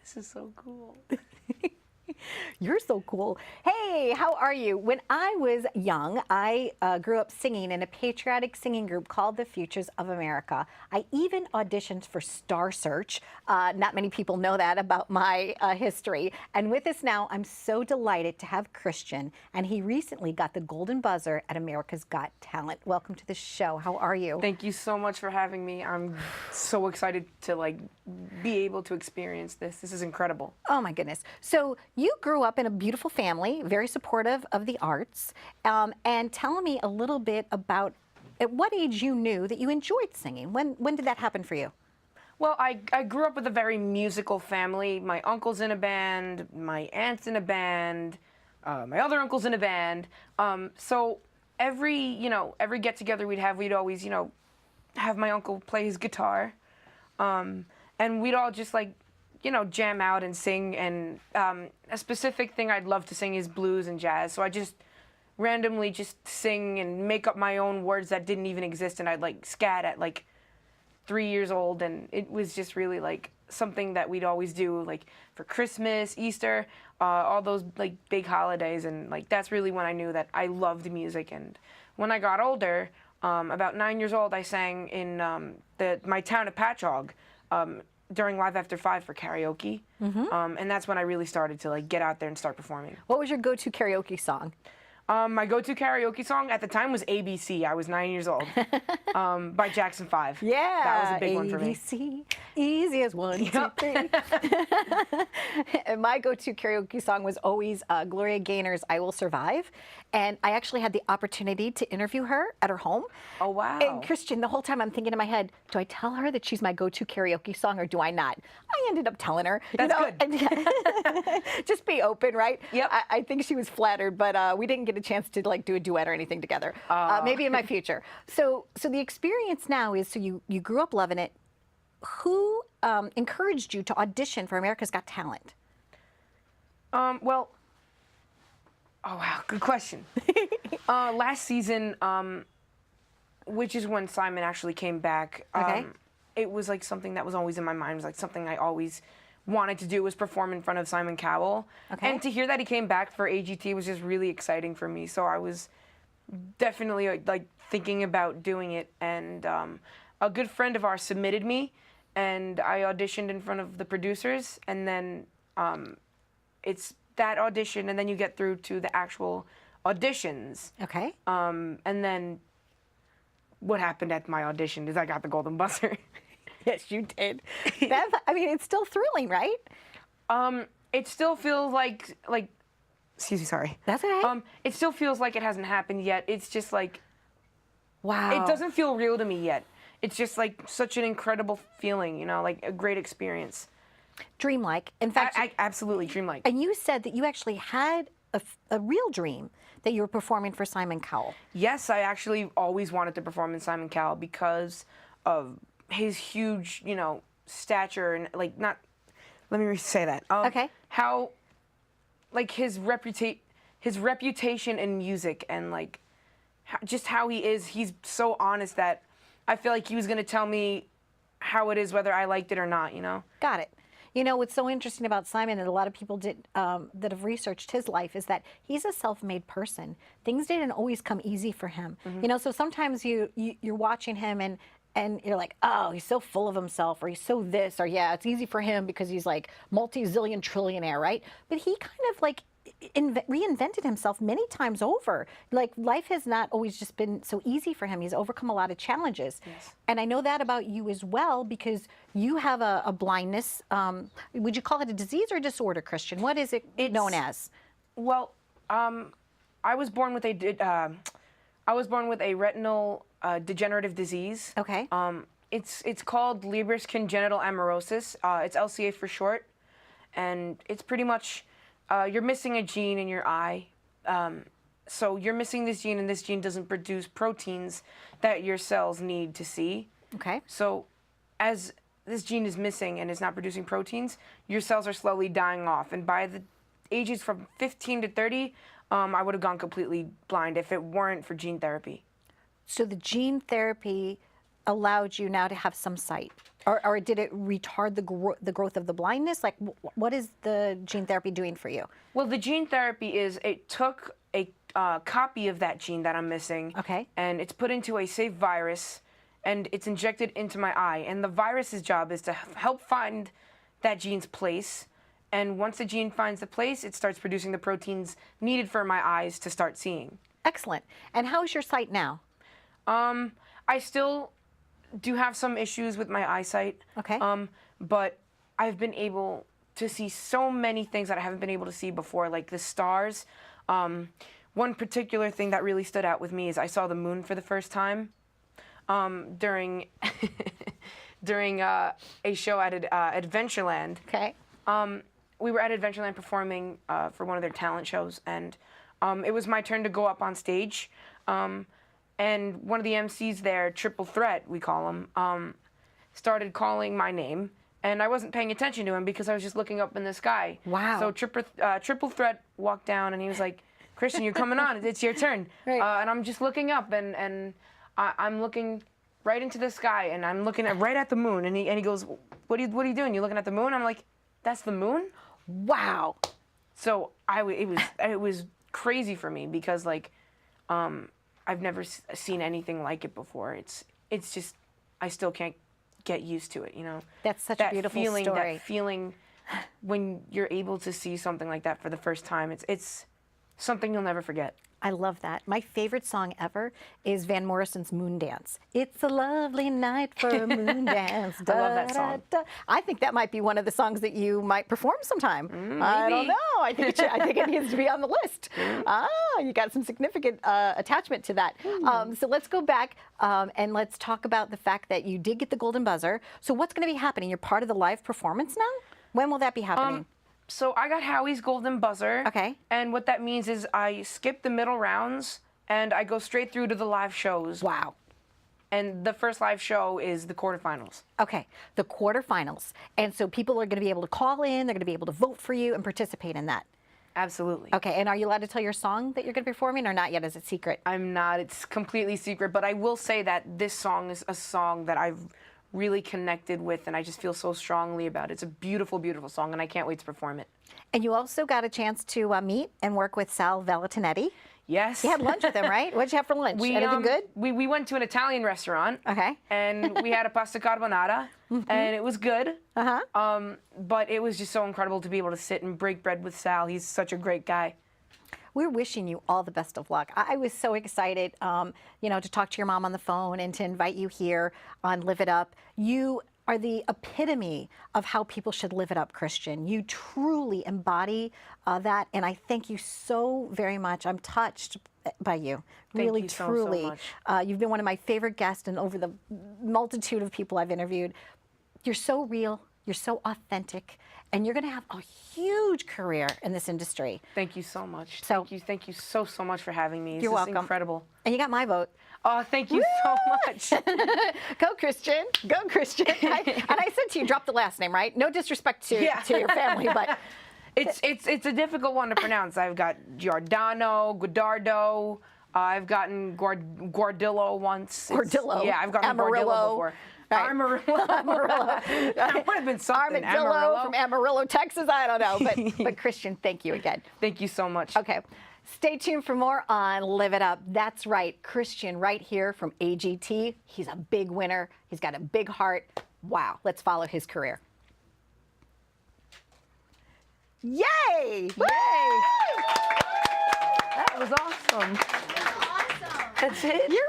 This is so cool. You're so cool. Hey, how are you? When I was young, I grew up singing in a patriotic singing group called the Futures of America. I even auditioned for Star Search. Not many people know that about my history. And with us now, I'm so delighted to have Christian. And he recently got the Golden Buzzer at America's Got Talent. Welcome to the show. How are you? Thank you so much for having me. I'm so excited to be able to experience this. This is incredible. Oh my goodness. So you grew up in a beautiful family, very supportive of the arts. And tell me a little bit about at what age you knew that you enjoyed singing. When did that happen for you? Well, I grew up with a very musical family. My uncle's in a band, my aunt's in a band, my other uncle's in a band. So every get-together we'd always, have my uncle play his guitar. And we'd all just jam out and sing. And a specific thing I'd love to sing is blues and jazz. So I just randomly just sing and make up my own words that didn't even exist. And I'd scat at 3 years old. And it was just really something that we'd always do for Christmas, Easter, all those big holidays. And that's really when I knew that I loved music. And when I got older, about 9 years old, I sang in my town of Patchogue. During Live After 5 for karaoke, and that's when I really started to get out there and start performing. What was your go-to karaoke song? My go-to karaoke song at the time was ABC. I was 9 years old, by Jackson 5. Yeah, that was a big one for me. ABC, easy as 1, 2, 3. And my go-to karaoke song was always Gloria Gaynor's "I Will Survive," and I actually had the opportunity to interview her at her home. Oh wow! And Christian, the whole time I'm thinking in my head, do I tell her that she's my go-to karaoke song or do I not? I ended up telling her. That's good. And, just be open, right? Yep. I think she was flattered, but we didn't get a chance to do a duet or anything together. Maybe in my future. So the experience now is, so you grew up loving it. Who encouraged you to audition for America's Got Talent? Well, oh wow, good question. Last season, which is when Simon actually came back, Okay. it was something that was always in my mind. It was something I always wanted to do, was perform in front of Simon Cowell. Okay. And to hear that he came back for AGT was just really exciting for me. So I was definitely thinking about doing it. And a good friend of ours submitted me, and I auditioned in front of the producers. And then it's that audition, and then you get through to the actual auditions. Okay. And then what happened at my audition is I got the Golden Buzzer. Yes, you did. It's still thrilling, right? It still feels excuse me, sorry. That's okay. It still feels like it hasn't happened yet. It's just Wow. it doesn't feel real to me yet. It's just such an incredible feeling, a great experience. Dreamlike. In fact, I absolutely dreamlike. and you said that you actually had a real dream that you were performing for Simon Cowell. Yes, I actually always wanted to perform in Simon Cowell because of his huge, stature and not. Let me say that. Okay. How, his reputation in music and just how he is. He's so honest that I feel like he was gonna tell me how it is, whether I liked it or not. Got it. What's so interesting about Simon, and a lot of people that have researched his life, is that he's a self-made person. Things didn't always come easy for him. So sometimes you're watching him and you're like, oh, he's so full of himself, or he's so this, or yeah, it's easy for him because he's multi-zillion trillionaire, right? But he kind of reinvented himself many times over. Life has not always just been so easy for him. He's overcome a lot of challenges. Yes. And I know that about you as well, because you have a blindness. Would you call it a disease or a disorder, Christian? What is it known as? Well, I was born with a retinal degenerative disease. Okay. It's called Leber's congenital amaurosis. It's LCA for short, and it's pretty much you're missing a gene in your eye. So you're missing this gene, and this gene doesn't produce proteins that your cells need to see. Okay. So as this gene is missing and is not producing proteins, your cells are slowly dying off. And by the ages from 15 to 30, I would have gone completely blind if it weren't for gene therapy. So the gene therapy allowed you now to have some sight. Or did it retard the growth of the blindness? Like, what is the gene therapy doing for you? Well, the gene therapy is it took a copy of that gene that I'm missing. Okay. And it's put into a safe virus, and it's injected into my eye. And the virus's job is to help find that gene's place. And once the gene finds the place, it starts producing the proteins needed for my eyes to start seeing. Excellent. And how's your sight now? I still do have some issues with my eyesight. Okay. But I've been able to see so many things that I haven't been able to see before, like the stars. One particular thing that really stood out with me is I saw the moon for the first time during a show at Adventureland. Okay. We were at Adventureland performing for one of their talent shows, and it was my turn to go up on stage. And one of the MCs there, Triple Threat, we call him, started calling my name, and I wasn't paying attention to him because I was just looking up in the sky. Wow. So Triple Threat walked down, and he was like, "Christian, you're coming on. It's your turn." Right. And I'm just looking up, and I'm looking right into the sky, and I'm looking right at the moon. And he goes, "What are you doing? You looking at the moon?" I'm like, "That's the moon?" Wow. So it was crazy for me because like I've never seen anything like it before. It's just I still can't get used to it, you know. That's such a beautiful story. That feeling when you're able to see something like that for the first time, it's something you'll never forget. I love that. My favorite song ever is Van Morrison's Moon Dance. It's a lovely night for a moon dance. I love that song. I think that might be one of the songs that you might perform sometime. I don't know. I think it needs to be on the list. You got some significant attachment to that. So let's go back and let's talk about the fact that you did get the golden buzzer. So what's going to be happening? You're part of the live performance now? When will that be happening? So I got Howie's golden buzzer. Okay. And what that means is I skip the middle rounds and I go straight through to the live shows. Wow. And the first live show is the quarterfinals. Okay, the quarterfinals. And so people are going to be able to call in, they're going to be able to vote for you and participate in that. Absolutely. Okay, and are you allowed to tell your song that you're going to be performing or not yet? Is it secret? I'm not. It's completely secret. But I will say that this song is a song that I've really connected with, and I just feel so strongly about it. It's a beautiful, beautiful song, and I can't wait to perform it. And you also got a chance to meet and work with Sal Valentinetti. Yes. You had lunch with him, right? What did you have for lunch? Anything good? We went to an Italian restaurant. Okay. And we had a pasta carbonara, and it was good. But it was just so incredible to be able to sit and break bread with Sal. He's such a great guy. We're wishing you all the best of luck. I was so excited, to talk to your mom on the phone and to invite you here on Live It Up. You are the epitome of how people should live it up, Christian. You truly embody that, and I thank you so very much. I'm touched by you, really, Thank you truly. so much. You've been one of my favorite guests, and over the multitude of people I've interviewed, you're so real, you're so authentic, and you're going to have a huge career in this industry. Thank you so much. So, thank you so much for having me. You're welcome. Incredible. And you got my vote. Oh, thank you so much. Go, Christian. Go, Christian. And I said to you, drop the last name, right? No disrespect to your family, but it's a difficult one to pronounce. I've got Giordano, Guardardo. I've gotten Guardillo once. Guardillo. Yeah, I've gotten Guardillo before. Right. Amarillo. That would have been something. Armadillo Amarillo from Amarillo, Texas. I don't know, but Christian, thank you again. Thank you so much. Okay. Stay tuned for more on Live It Up. That's right, Christian right here from AGT. He's a big winner. He's got a big heart. Wow, let's follow his career. Yay! Yay! That was awesome. Awesome. That's it? You're